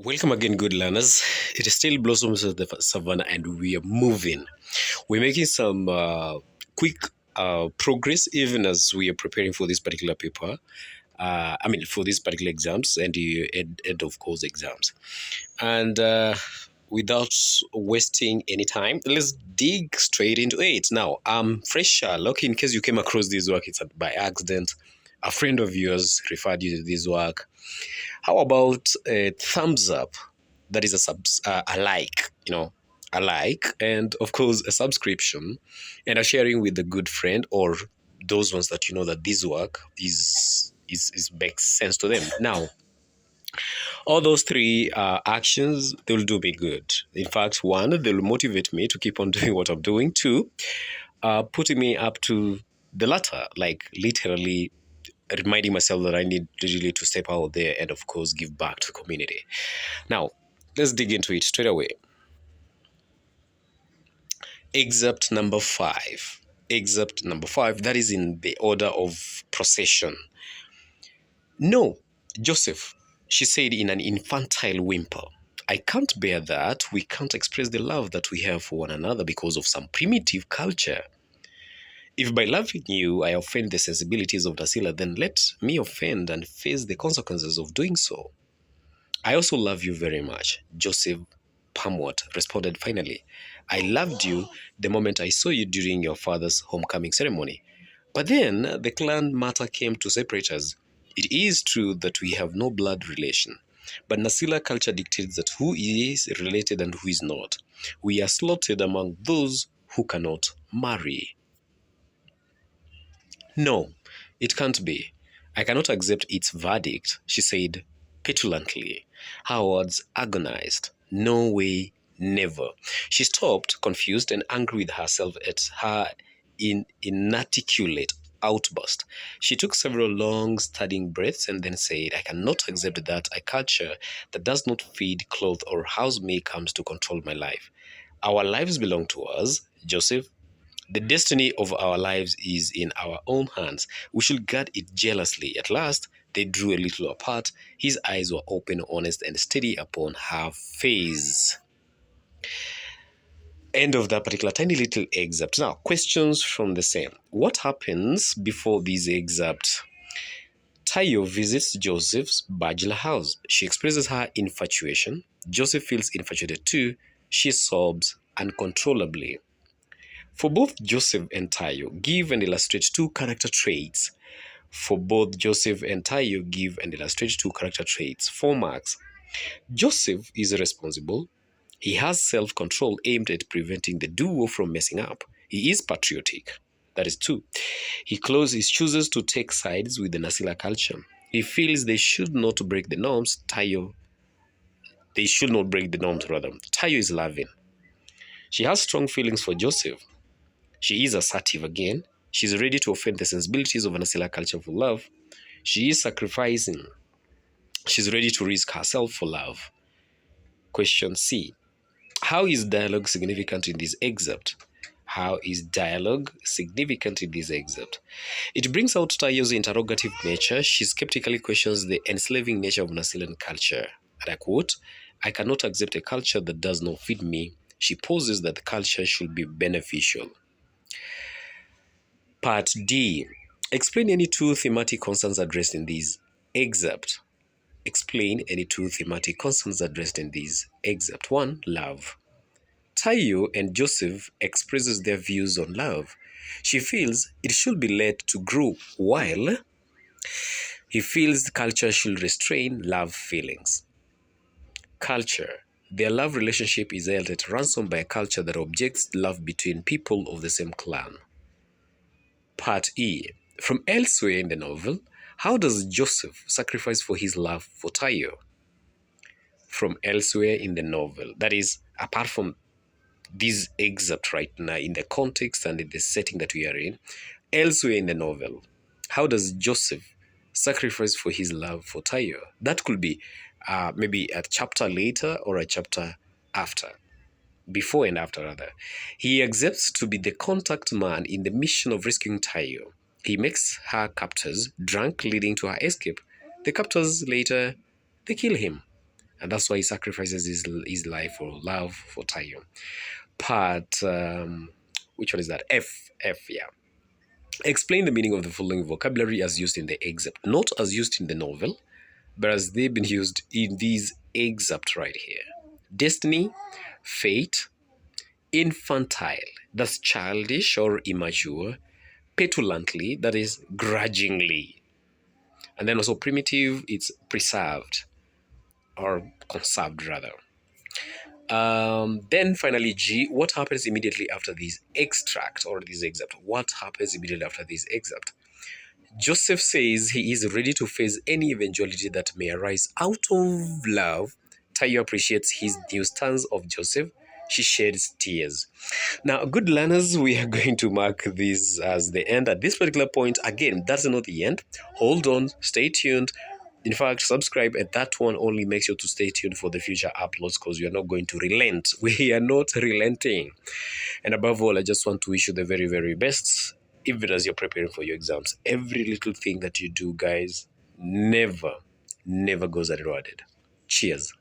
Welcome again, good learners. It is still Blossoms of the Savannah, and we are moving. We're making some quick progress, even as we are preparing for this particular paper. For these particular exams and the end of course exams. And without wasting any time, let's dig straight into it. Now, Fresh Sherlock, in case you came across this work, it's by accident. A friend of yours referred you to this work. How about a thumbs up? That is a like, a like, and of course a subscription, and a sharing with a good friend or those ones that you know that this work is makes sense to them. Now, all those three actions, they will do me good. In fact, one, they will motivate me to keep on doing what I'm doing. Two, putting me up to the latter, like literally reminding myself that I need really to step out there and, of course, give back to the community. Now, let's dig into it straight away. Excerpt number 5. Excerpt number 5, that is in the order of procession. No, Joseph, she said in an infantile whimper. I can't bear that. We can't express the love that we have for one another because of some primitive culture. If by loving you I offend the sensibilities of Nasila, then let me offend and face the consequences of doing so. I also love you very much, Joseph Pamwat responded finally. I loved you the moment I saw you during your father's homecoming ceremony. But then the clan matter came to separate us. It is true that we have no blood relation, but Nasila culture dictates that who is related and who is not. We are slaughtered among those who cannot marry. No, it can't be. I cannot accept its verdict, she said petulantly. Her words agonized. No way, never. She stopped, confused and angry with herself at her inarticulate outburst. She took several long, studying breaths and then said, I cannot accept that a culture that does not feed, clothe, or house me comes to control my life. Our lives belong to us, Joseph. The destiny of our lives is in our own hands. We should guard it jealously. At last, they drew a little apart. His eyes were open, honest, and steady upon her face. End of that particular tiny little excerpt. Now, questions from the same. What happens before this excerpt? Tayo visits Joseph's bachelor house. She expresses her infatuation. Joseph feels infatuated too. She sobs uncontrollably. For both Joseph and Tayo, give and illustrate two character traits. For both Joseph and Tayo, give and illustrate two character traits. 4 marks. Joseph is responsible. He has self-control aimed at preventing the duo from messing up. He is patriotic. That is 2. He chooses to take sides with the Nasila culture. He feels they should not break the norms. They should not break the norms rather. Tayo is loving. She has strong feelings for Joseph. She is assertive again. She's ready to offend the sensibilities of an Nasila culture for love. She is sacrificing. She's ready to risk herself for love. Question C. How is dialogue significant in this excerpt? How is dialogue significant in this excerpt? It brings out Tayo's interrogative nature. She skeptically questions the enslaving nature of Nasilan culture. And I quote, I cannot accept a culture that does not fit me. She poses that the culture should be beneficial. Part D. Explain any two thematic concerns addressed in this excerpt. Explain any two thematic concerns addressed in this excerpt. 1. Love. Tayo and Joseph expresses their views on love. She feels it should be let to grow, while he feels the culture should restrain love feelings. Culture. Their love relationship is held at ransom by a culture that objects love between people of the same clan. Part E. From elsewhere in the novel, how does Joseph sacrifice for his love for Tayo? From elsewhere in the novel, that is, apart from this excerpt right now, in the context and in the setting that we are in, elsewhere in the novel, how does Joseph sacrifice for his love for Tayo? That could be maybe a chapter later or a chapter after. Before and after, rather. He accepts to be the contact man in the mission of rescuing Tayo. He makes her captors drunk, leading to her escape. The captors later, they kill him. And that's why he sacrifices his life or love for Tayo. Part, which one is that? F, yeah. Explain the meaning of the following vocabulary as used in the excerpt, not as used in the novel, but as they've been used in these excerpts right here. Destiny, fate, infantile, that's childish or immature, petulantly, that is grudgingly, and then also primitive, it's preserved or conserved rather. Then finally, G, what happens immediately after this extract or this excerpt? What happens immediately after this excerpt? Joseph says he is ready to face any eventuality that may arise out of love. Tayo appreciates his new stance of Joseph. She sheds tears. Now, good learners, we are going to mark this as the end. At this particular point, again, that's not the end. Hold on, stay tuned. In fact, subscribe, and that one only makes sure to stay tuned for the future uploads because we are not going to relent. We are not relenting. And above all, I just want to wish you the very, very best, even as you're preparing for your exams. Every little thing that you do, guys, never, never goes unrewarded. Cheers.